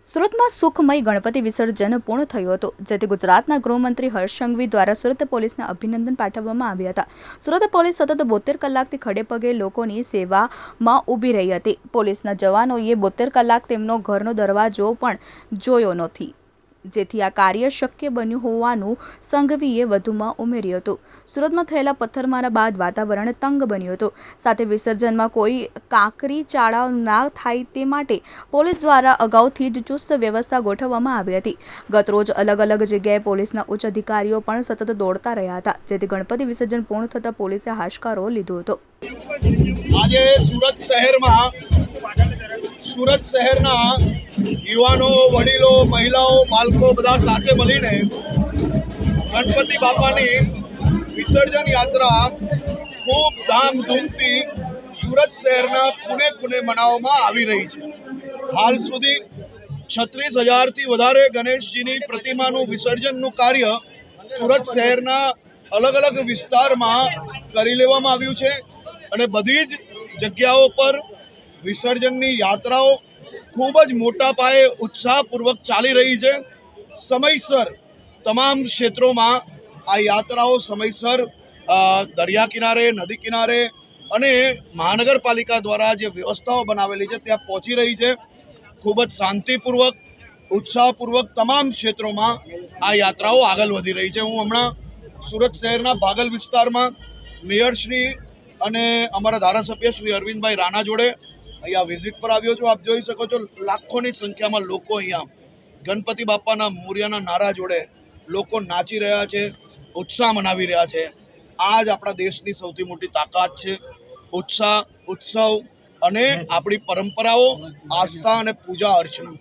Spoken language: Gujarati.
સુરતમાં સુખમય ગણપતિ વિસર્જન પૂર્ણ થયું હતું, જેથી ગુજરાતના ગૃહમંત્રી હર્ષ સંઘવી દ્વારા સુરત પોલીસને અભિનંદન પાઠવવામાં આવ્યા હતા. સુરત પોલીસ સતત 72 કલાકથી ખડેપગે લોકોની સેવામાં ઊભી રહી હતી. પોલીસના જવાનોએ 72 કલાક તેમનો ઘરનો દરવાજો પણ જોયો નથી, જેથી આ કાર્ય શક્ય બન્યું હોવાનું સંઘવીએ વધુમાં ઉમેર્યું હતું. સુરતમાં થયેલા પથ્થરમારા બાદ વાતાવરણ તંગ બન્યું હતું. સાથે વિસર્જનમાં કોઈ કાંકરી ચાળા ના થાય તે માટે પોલીસ દ્વારા અગાઉથી જ ચુસ્ત વ્યવસ્થા ગોઠવવામાં આવી હતી. ગતરોજ અલગ અલગ જગ્યાએ પોલીસના ઉચ્ચ અધિકારીઓ પણ સતત દોડતા રહ્યા હતા, જેથી ગણપતિ વિસર્જન પૂર્ણ થતાં પોલીસે હાશકારો લીધો હતો. આજે સુરત શહેરના યુવાનો, વડીલો, મહિલાઓ, બાળકો બધા સાથે મળીને ગણપતિ બાપાની વિસર્જન યાત્રા ખૂબ ધામધૂમથી સુરત શહેરના ખૂણે ખૂણે મનાવવામાં આવી રહી છે. હાલ સુધી 36,000થી વધારે ગણેશજીની પ્રતિમાનું વિસર્જનનું કાર્ય સુરત શહેરના અલગ અલગ વિસ્તારમાં કરી લેવામાં આવ્યું છે અને બધી જ જગ્યાઓ પર વિસર્જનની યાત્રાઓ ખૂબ જ મોટા પાયે ઉત્સાહપૂર્વક ચાલી રહી છે. સમયસર તમામ ક્ષેત્રોમાં આ યાત્રાઓ સમયસર દરિયા કિનારે, નદી કિનારે અને મહાનગરપાલિકા દ્વારા જે વ્યવસ્થાઓ બનાવેલી છે ત્યાં પહોંચી રહી છે. ખૂબ જ શાંતિપૂર્વક, ઉત્સાહપૂર્વક તમામ ક્ષેત્રોમાં આ યાત્રાઓ આગળ વધી રહી છે. હું હમણાં સુરત શહેરના ભાગલ વિસ્તારમાં મેયરશ્રી અને અમારા ધારાસભ્ય શ્રી અરવિંદભાઈ રાણા જોડે અહીંયા વિઝિટ પર આવ્યો છું. આપ જોઈ શકો છો, લાખોની સંખ્યામાં લોકો અહીંયા ગણપતિ બાપાના મોરિયાના નારા જોડે લોકો નાચી રહ્યા છે, ઉત્સાહ મનાવી રહ્યા છે. આ જ આપણા દેશની સૌથી મોટી તાકાત છે. ઉત્સાહ, ઉત્સવ અને આપણી પરંપરાઓ, આસ્થા અને પૂજા અર્ચના.